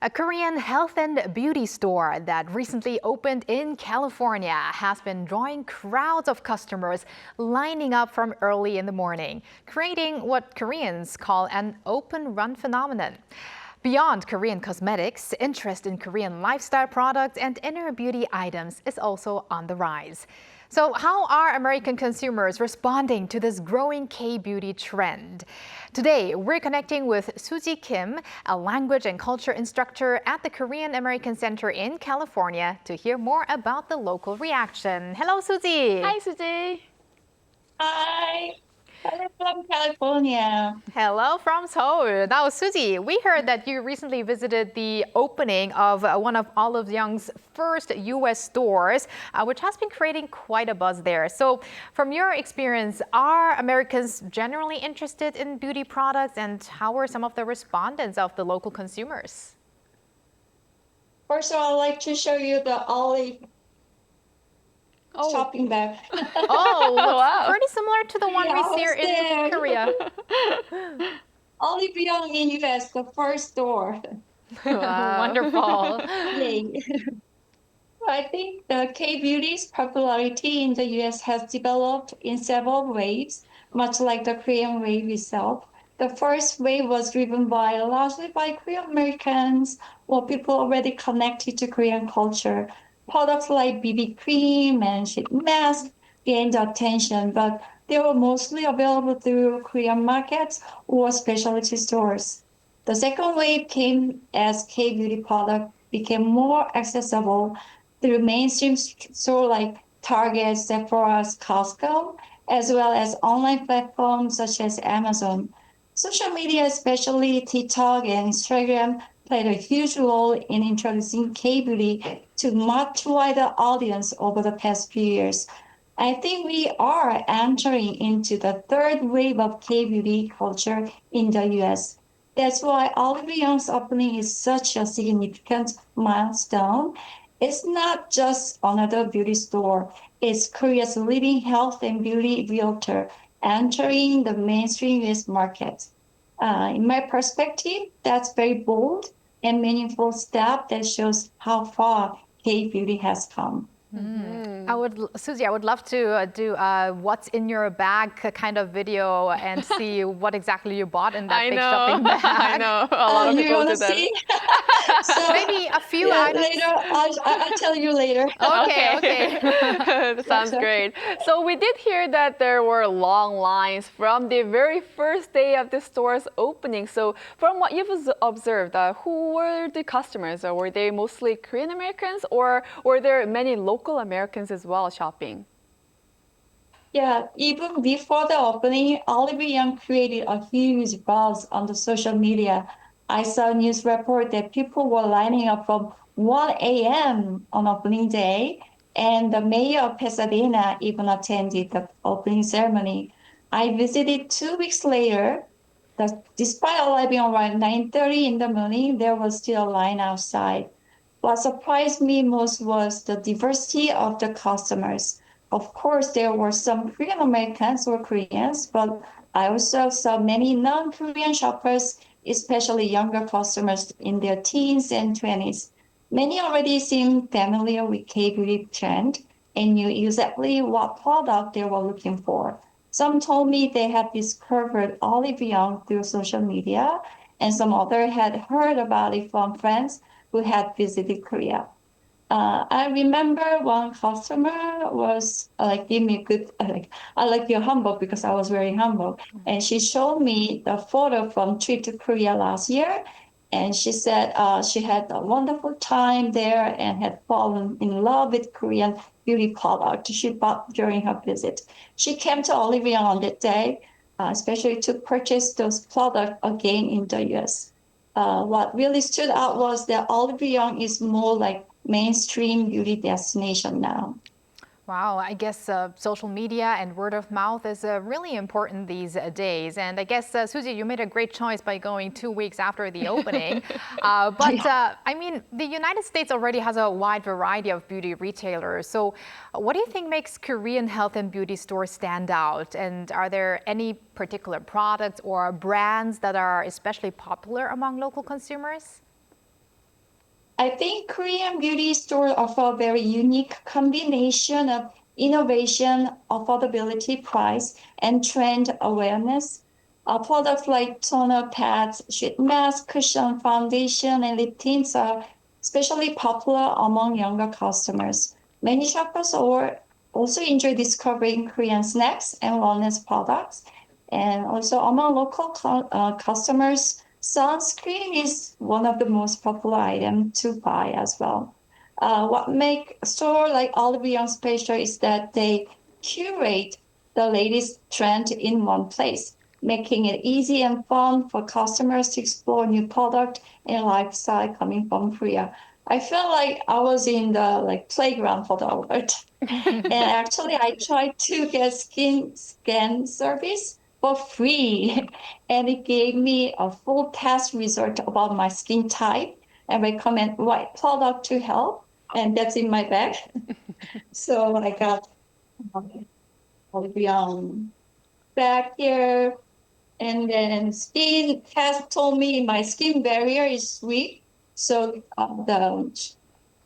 A Korean health and beauty store that recently opened in California has been drawing crowds of customers lining up from early in the morning, creating what Koreans call an open run phenomenon. Beyond Korean cosmetics, interest in Korean lifestyle products and inner beauty items is also on the rise. So how are American consumers responding to this growing K-beauty trend? Today, we're connecting with Suzi Kim, a language and culture instructor at the Korean American Center in California, to hear more about the local reaction. Hello, Suzi. Hi, Suzi. Hi, hello from California. Hello from Seoul. Now, Suzi, we heard that you recently visited the opening of one of Olive Young's first U.S. stores, which has been creating quite a buzz there. So, from your experience, are Americans generally interested in beauty products, and how are some of the respondents of the local consumers? First of all, I'd like to show you the Olive shopping bag. Oh, looks Wow. pretty similar to the one Yeah, we I see here was in there. Korea. Olive Young in US, the first store. Wow. Wonderful. Yay. I think the K-beauty's popularity in the US has developed in several waves, much like the Korean wave itself. The first wave was driven largely by Korean Americans or people already connected to Korean culture. Products like BB cream and sheet mask gained attention, but they were mostly available through Korean markets or specialty stores. The second wave came as K-beauty products became more accessible through mainstream stores like Target, Sephora, Costco, as well as online platforms such as Amazon. Social media, especially TikTok and Instagram, played a huge role in introducing K-beauty to much wider audience over the past few years. I think we are entering into the third wave of K-beauty culture in the US. That's why Olivier's opening is such a significant milestone. It's not just another beauty store. It's Korea's leading health and beauty realtor entering the mainstream US market. In my perspective, that's very bold and meaningful step that shows how far K-beauty has come. Suzi, I would love to do what's in your bag kind of video and see what exactly you bought in that big shopping bag. I know. A lot of You people want do to that. see? So, Maybe a few yeah, items. later. I'll tell you later. Okay. That sounds great. So we did hear that there were long lines from the very first day of the store's opening. So from what you've observed, who were the customers? Were they mostly Korean Americans, or were there many local Americans as well shopping? Yeah, even before the opening, Olivia created a huge buzz on the social media. I saw a news report that people were lining up from 1 a.m. on opening day, and the mayor of Pasadena even attended the opening ceremony. I visited 2 weeks later. Despite arriving around 9:30 in the morning, there was still a line outside. What surprised me most was the diversity of the customers. Of course, there were some Korean Americans or Koreans, but I also saw many non-Korean shoppers, especially younger customers in their teens and 20s. Many already seemed familiar with K-beauty trend and knew exactly what product they were looking for. Some told me they had discovered Olive Young through social media, and some other had heard about it from friends who had visited Korea. I remember one customer was like, give me a good, I like you're humble because I was very humble. And she showed me the photo from trip to Korea last year. And she said she had a wonderful time there and had fallen in love with Korean beauty product she bought during her visit. She came to Olivia on that day, especially to purchase those products again in the US. What really stood out was that Olivia is more like mainstream beauty destination now. Wow, I guess social media and word of mouth is really important these days. And I guess, Suzi, you made a great choice by going 2 weeks after the opening. I mean, the United States already has a wide variety of beauty retailers. So what do you think makes Korean health and beauty stores stand out? And are there any particular products or brands that are especially popular among local consumers? I think Korean beauty stores offer a very unique combination of innovation, affordability, price, and trend awareness. Products like toner pads, sheet mask, cushion, foundation, and lip tints are especially popular among younger customers. Many shoppers also enjoy discovering Korean snacks and wellness products. And also among local customers, sunscreen is one of the most popular items to buy as well. What makes a store like Olivia special is that they curate the latest trend in one place, making it easy and fun for customers to explore new product and lifestyle coming from Korea. I feel like I was in the playground for the world. And actually, I tried to get skin scan service for free, and it gave me a full test result about my skin type and recommend what product to help. And that's in my bag. So I got Olivia back here, and then skin test told me my skin barrier is weak. So the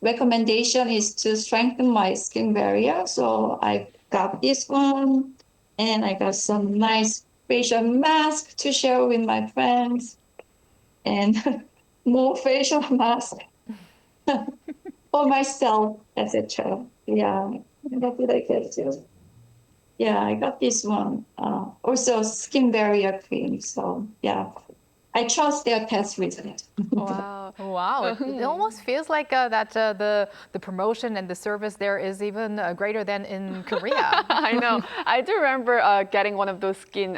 recommendation is to strengthen my skin barrier. So I got this one, and I got some nice facial mask to share with my friends, and more facial mask for myself, etc. Yeah, what did I get too? Yeah, I got this one. Also, skin barrier cream. So yeah, I trust their test result. Wow. Wow, it almost feels like the promotion and the service there is even greater than in Korea. I know. I do remember getting one of those skin,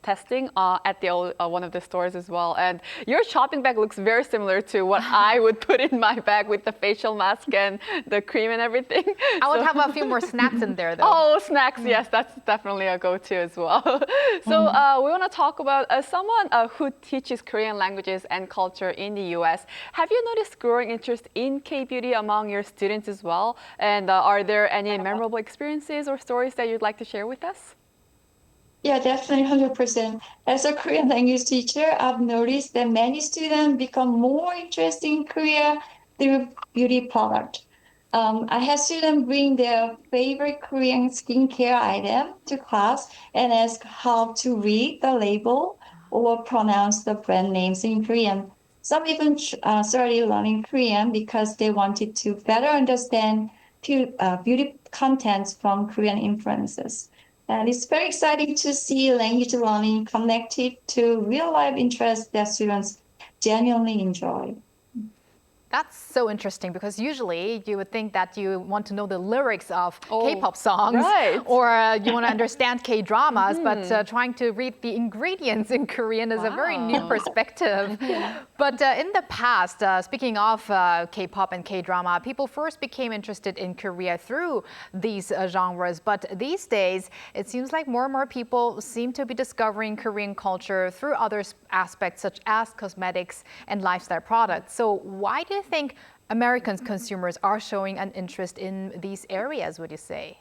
testing at one of the stores as well. And your shopping bag looks very similar to what I would put in my bag with the facial mask and the cream and everything. I would have a few more snacks in there, though. Oh, snacks. Yes, that's definitely a go-to as well. So we want to talk about someone who teaches Korean languages and culture in the U.S. Have you noticed growing interest in K-beauty among your students as well? And are there any memorable experiences or stories that you'd like to share with us? Yeah, definitely 100%. As a Korean language teacher, I've noticed that many students become more interested in Korea through beauty product. I had students bring their favorite Korean skincare item to class and ask how to read the label or pronounce the brand names in Korean. Some even started learning Korean because they wanted to better understand beauty contents from Korean influences. And it's very exciting to see language learning connected to real life interests that students genuinely enjoy. That's so interesting because usually you would think that you want to know the lyrics of K-pop songs right. or you want to understand K-dramas, but trying to read the ingredients in Korean is a very new perspective. But in the past, speaking of K-pop and K-drama, people first became interested in Korea through these genres. But these days, it seems like more and more people seem to be discovering Korean culture through other aspects such as cosmetics and lifestyle products. So why do you think American consumers are showing an interest in these areas, would you say?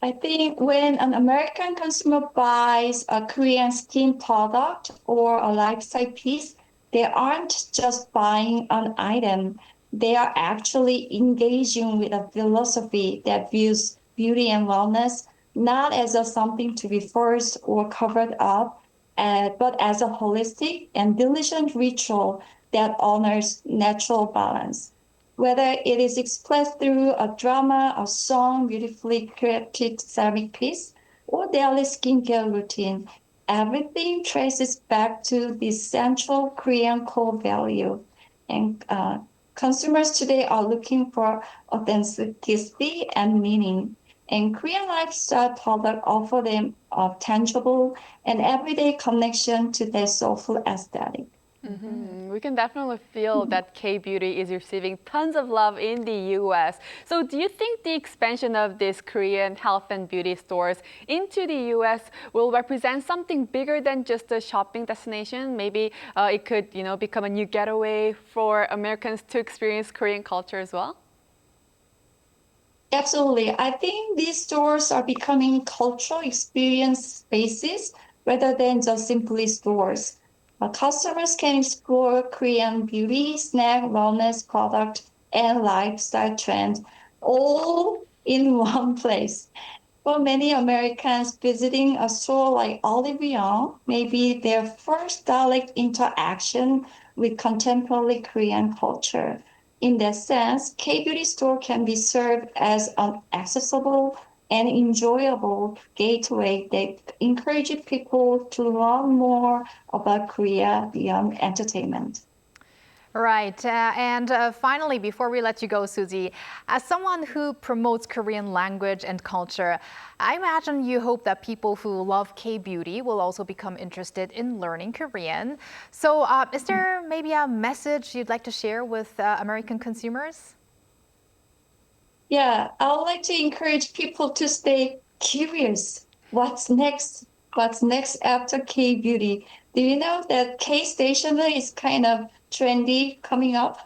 I think when an American consumer buys a Korean skin product or a lifestyle piece, they aren't just buying an item. They are actually engaging with a philosophy that views beauty and wellness not as something to be forced or covered up, but as a holistic and diligent ritual that honors natural balance. Whether it is expressed through a drama, a song, beautifully crafted ceramic piece, or daily skincare routine, everything traces back to this central Korean core value. And consumers today are looking for authenticity and meaning. And Korean lifestyle products offer them a tangible and everyday connection to their soulful aesthetic. We can definitely feel that K-beauty is receiving tons of love in the US. So do you think the expansion of these Korean health and beauty stores into the US will represent something bigger than just a shopping destination? Maybe it could, become a new getaway for Americans to experience Korean culture as well? Absolutely. I think these stores are becoming cultural experience spaces rather than just simply stores. Customers can explore Korean beauty, snack, wellness product, and lifestyle trends all in one place. For many Americans, visiting a store like Olivia may be their first direct interaction with contemporary Korean culture. In that sense, K-Beauty store can be served as an accessible and enjoyable gateway that encourages people to learn more about Korea beyond entertainment. Right. And finally, before we let you go, Suzi, as someone who promotes Korean language and culture, I imagine you hope that people who love K-beauty will also become interested in learning Korean. So is there maybe a message you'd like to share with American consumers? Yeah, I would like to encourage people to stay curious. What's next? What's next after K beauty? Do you know that K stationer is kind of trendy coming up?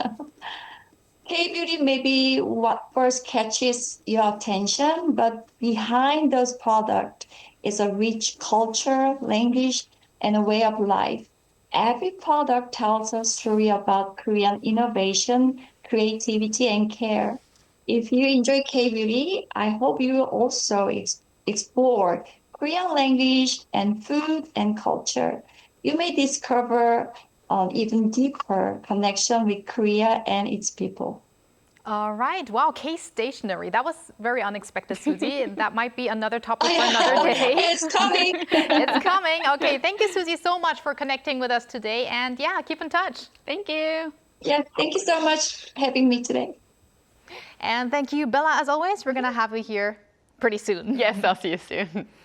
K beauty may be what first catches your attention, but behind those products is a rich culture, language, and a way of life. Every product tells a story about Korean innovation, creativity, and care. If you enjoy K-beauty, I hope you will also explore Korean language and food and culture. You may discover an even deeper connection with Korea and its people. All right. Wow, K stationery. That was very unexpected, Suzi. That might be another topic for Yeah, another day. it's coming. It's coming. Okay. Thank you, Suzi, so much for connecting with us today. And yeah, keep in touch. Thank you. Yeah, thank you so much for having me today. And thank you, Bella, as always. We're going to have you here pretty soon. Yes, I'll see you soon.